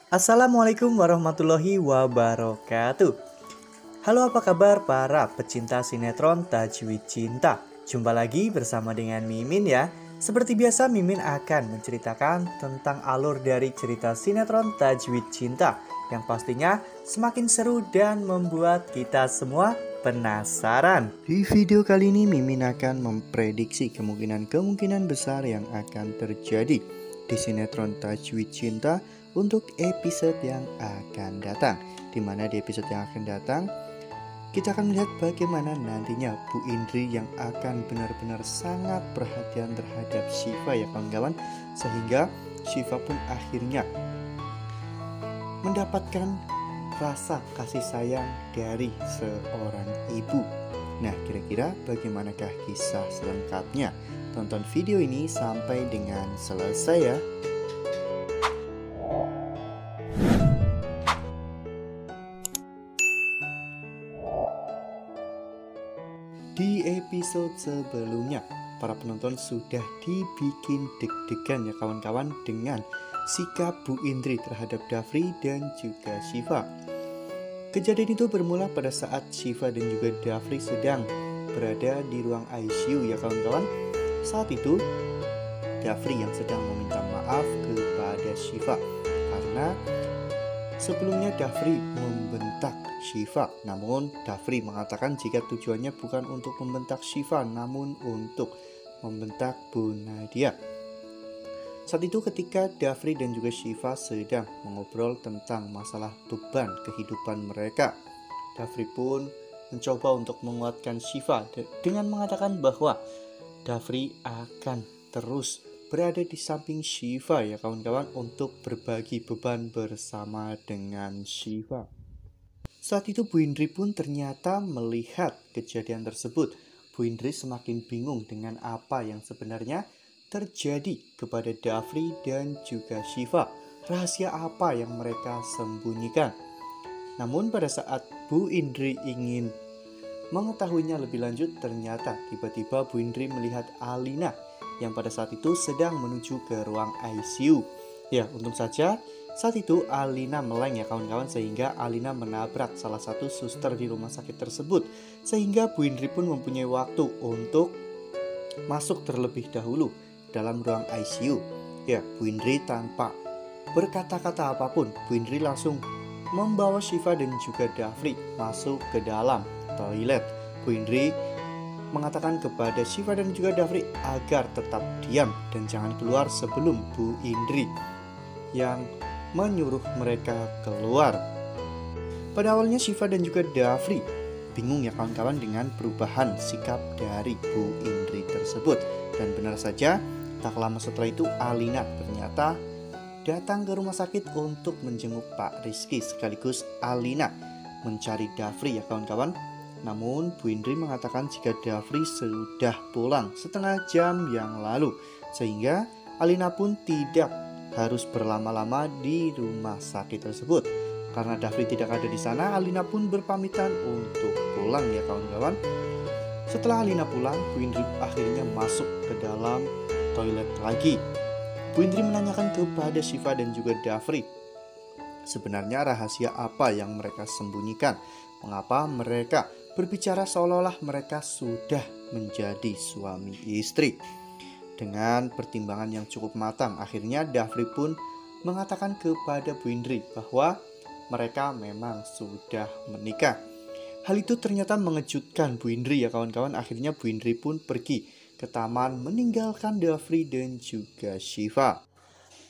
Assalamualaikum warahmatullahi wabarakatuh. Halo, apa kabar para pecinta sinetron Tajwid Cinta? Jumpa lagi bersama dengan Mimin ya. Seperti biasa, Mimin akan menceritakan tentang alur dari cerita sinetron Tajwid Cinta yang pastinya semakin seru dan membuat kita semua penasaran. Di video kali ini Mimin akan memprediksi kemungkinan besar yang akan terjadi di sinetron Tajwid Cinta untuk episode yang akan datang. Di mana di episode yang akan datang kita akan melihat bagaimana nantinya Bu Indri yang akan benar-benar sangat perhatian terhadap Syifa ya kawan-kawan, sehingga Syifa pun akhirnya mendapatkan rasa kasih sayang dari seorang ibu. Nah, kira-kira bagaimanakah kisah selengkapnya? Tonton video ini sampai dengan selesai ya. Di episode sebelumnya, para penonton sudah dibikin deg-degan ya kawan-kawan dengan sikap Bu Indri terhadap Dafri dan juga Syifa. Kejadian itu bermula pada saat Syifa dan juga Dafri sedang berada di ruang ICU ya kawan-kawan. Saat itu, Dafri yang sedang meminta maaf kepada Syifa karena sebelumnya Dafri membentak Syifa, namun Dafri mengatakan jika tujuannya bukan untuk membentak Syifa, namun untuk membentak Bu Nadia. Saat itu ketika Dafri dan juga Syifa sedang mengobrol tentang masalah beban kehidupan mereka, Dafri pun mencoba untuk menguatkan Syifa dengan mengatakan bahwa Dafri akan terus berada di samping Syifa ya kawan-kawan untuk berbagi beban bersama dengan Syifa. Saat itu Bu Indri pun ternyata melihat kejadian tersebut. Bu Indri semakin bingung dengan apa yang sebenarnya terjadi kepada Dafri dan juga Syifa. Rahasia apa yang mereka sembunyikan? Namun pada saat Bu Indri ingin mengetahuinya lebih lanjut, ternyata tiba-tiba Bu Indri melihat Alina yang pada saat itu sedang menuju ke ruang ICU. Ya, untung saja saat itu Alina meleng ya kawan-kawan, sehingga Alina menabrak salah satu suster di rumah sakit tersebut, sehingga Bu Indri pun mempunyai waktu untuk masuk terlebih dahulu dalam ruang ICU. Ya, Bu Indri tanpa berkata-kata apapun, Bu Indri langsung membawa Syifa dan juga Dafri masuk ke dalam toilet. Bu Indri mengatakan kepada Syifa dan juga Dafri agar tetap diam dan jangan keluar sebelum Bu Indri yang menyuruh mereka keluar. Pada awalnya Syifa dan juga Dafri bingung ya kawan-kawan dengan perubahan sikap dari Bu Indri tersebut. Dan benar saja, tak lama setelah itu Alina ternyata datang ke rumah sakit untuk menjenguk Pak Rizky, sekaligus Alina mencari Dafri ya kawan-kawan. Namun Bu Indri mengatakan jika Dafri sudah pulang setengah jam yang lalu, sehingga Alina pun tidak harus berlama-lama di rumah sakit tersebut. Karena Dafri tidak ada di sana, Alina pun berpamitan untuk pulang ya kawan-kawan. Setelah Alina pulang, Bu Indri akhirnya masuk ke dalam toilet lagi. Bu Indri menanyakan kepada Syifa dan juga Dafri, sebenarnya rahasia apa yang mereka sembunyikan? Mengapa mereka berbicara seolah-olah mereka sudah menjadi suami istri? Dengan pertimbangan yang cukup matang, akhirnya Dafri pun mengatakan kepada Bu Indri bahwa mereka memang sudah menikah. Hal itu ternyata mengejutkan Bu Indri ya kawan-kawan. Akhirnya Bu Indri pun pergi ke taman meninggalkan Dafri dan juga Syifa.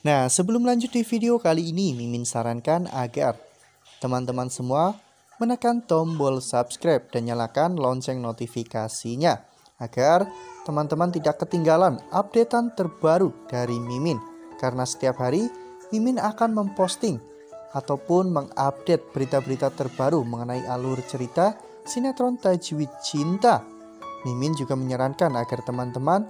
Nah, sebelum lanjut di video kali ini, Mimin sarankan agar teman-teman semua menekan tombol subscribe dan nyalakan lonceng notifikasinya agar teman-teman tidak ketinggalan updatean terbaru dari Mimin. Karena setiap hari Mimin akan memposting ataupun mengupdate berita-berita terbaru mengenai alur cerita sinetron Tajwid Cinta. Mimin juga menyarankan agar teman-teman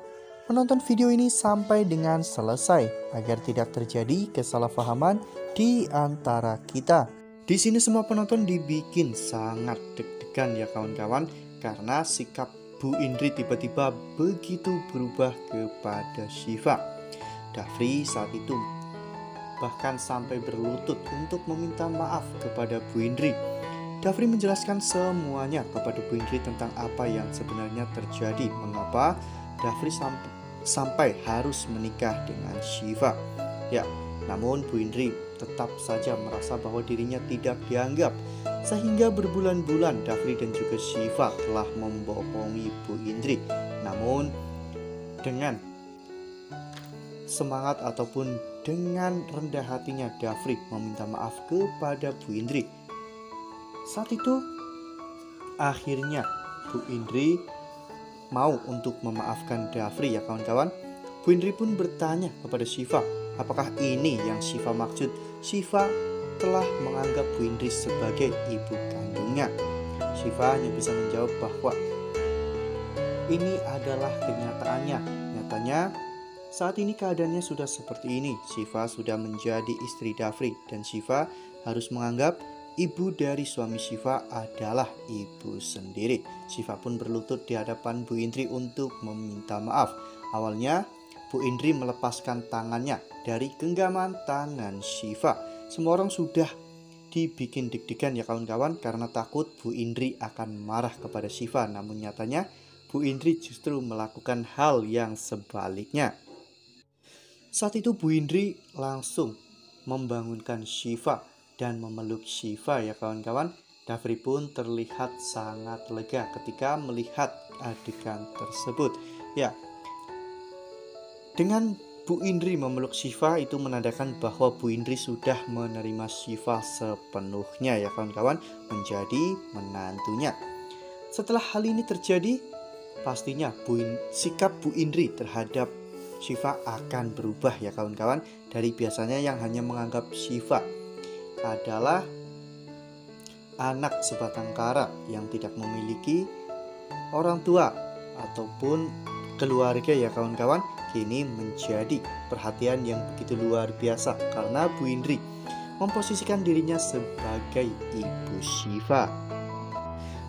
menonton video ini sampai dengan selesai agar tidak terjadi kesalahpahaman di antara kita. Di sini semua penonton dibikin sangat deg-degan ya kawan-kawan, karena sikap Bu Indri tiba-tiba begitu berubah kepada Syifa. Dafri saat itu bahkan sampai berlutut untuk meminta maaf kepada Bu Indri. Dafri menjelaskan semuanya kepada Bu Indri tentang apa yang sebenarnya terjadi, mengapa Dafri sampai harus menikah dengan Syifa. Ya, namun Bu Indri tetap saja merasa bahwa dirinya tidak dianggap, sehingga berbulan-bulan Dafri dan juga Syifa telah membohongi Bu Indri. Namun dengan semangat ataupun dengan rendah hatinya Dafri meminta maaf kepada Bu Indri. Saat itu akhirnya Bu Indri mau untuk memaafkan Dafri ya kawan-kawan. Bu Indri pun bertanya kepada Syifa, apakah ini yang Syifa maksud? Syifa telah menganggap Bu Indri sebagai ibu kandungnya. Syifa hanya bisa menjawab bahwa ini adalah kenyataannya. Nyatanya saat ini keadaannya sudah seperti ini. Syifa sudah menjadi istri Dafri dan Syifa harus menganggap ibu dari suami Syifa adalah ibu sendiri. Syifa pun berlutut di hadapan Bu Indri untuk meminta maaf. Awalnya Bu Indri melepaskan tangannya dari genggaman tangan Syifa. Semua orang sudah dibikin deg-degan ya kawan-kawan, karena takut Bu Indri akan marah kepada Syifa. Namun nyatanya Bu Indri justru melakukan hal yang sebaliknya. Saat itu Bu Indri langsung membangunkan Syifa dan memeluk Syifa ya kawan-kawan. Dafri pun terlihat sangat lega ketika melihat adegan tersebut. Ya, dengan Bu Indri memeluk Syifa itu menandakan bahwa Bu Indri sudah menerima Syifa sepenuhnya ya kawan-kawan, menjadi menantunya. Setelah hal ini terjadi, pastinya sikap Bu Indri terhadap Syifa akan berubah ya kawan-kawan. Dari biasanya yang hanya menganggap Syifa adalah anak sebatang kara yang tidak memiliki orang tua ataupun keluarga ya kawan-kawan, kini menjadi perhatian yang begitu luar biasa karena Bu Indri memposisikan dirinya sebagai ibu Syifa.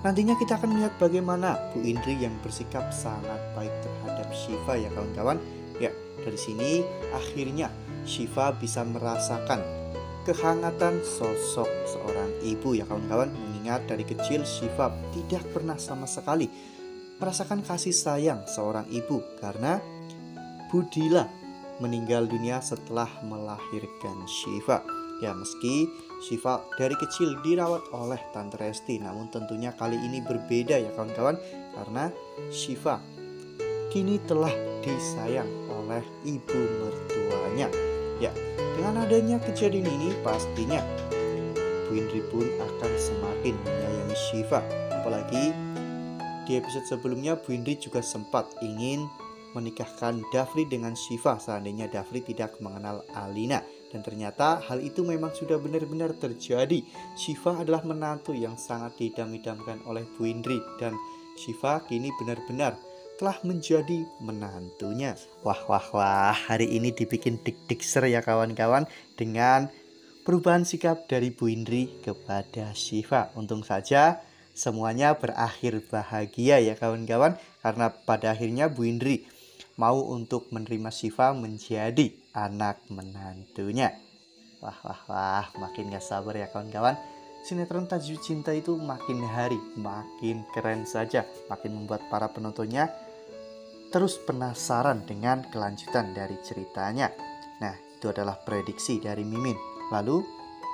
Nantinya kita akan melihat bagaimana Bu Indri yang bersikap sangat baik terhadap Syifa ya kawan-kawan. Ya, dari sini akhirnya Syifa bisa merasakan kehangatan sosok seorang ibu ya kawan-kawan. Mengingat dari kecil Syifa tidak pernah sama sekali merasakan kasih sayang seorang ibu karena Bu Dila meninggal dunia setelah melahirkan Syifa. Ya, meski Syifa dari kecil dirawat oleh Tante Resti, namun tentunya kali ini berbeda ya kawan-kawan, karena Syifa kini telah disayang oleh ibu mertuanya. Ya, dengan adanya kejadian ini pastinya Bu Indri pun akan semakin menyayangi Syifa. Apalagi di episode sebelumnya Bu Indri juga sempat ingin menikahkan Dafri dengan Syifa seandainya Dafri tidak mengenal Alina. Dan ternyata hal itu memang sudah benar-benar terjadi. Syifa adalah menantu yang sangat didam-idamkan oleh Bu Indri, dan Syifa kini benar-benar telah menjadi menantunya. Wah, hari ini dibikin deg-deg ser ya kawan-kawan dengan perubahan sikap dari Bu Indri kepada Syifa. Untung saja semuanya berakhir bahagia ya kawan-kawan, karena pada akhirnya Bu Indri mau untuk menerima Syifa menjadi anak menantunya. Wah, makin gak sabar ya kawan-kawan. Sinetron Tajwid Cinta itu makin hari makin keren saja, makin membuat para penontonnya terus penasaran dengan kelanjutan dari ceritanya. Nah, itu adalah prediksi dari Mimin. Lalu,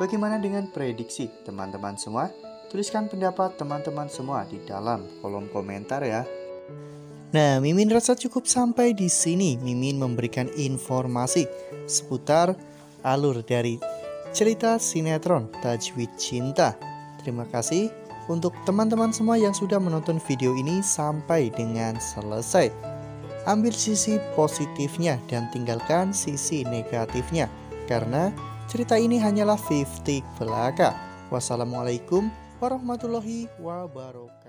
bagaimana dengan prediksi teman-teman semua? Tuliskan pendapat teman-teman semua di dalam kolom komentar ya. Nah, Mimin rasa cukup sampai di sini. Mimin memberikan informasi seputar alur dari cerita sinetron Tajwid Cinta. Terima kasih untuk teman-teman semua yang sudah menonton video ini sampai dengan selesai. Ambil sisi positifnya dan tinggalkan sisi negatifnya, karena cerita ini hanyalah 50 belaka. Wassalamualaikum warahmatullahi wabarakatuh.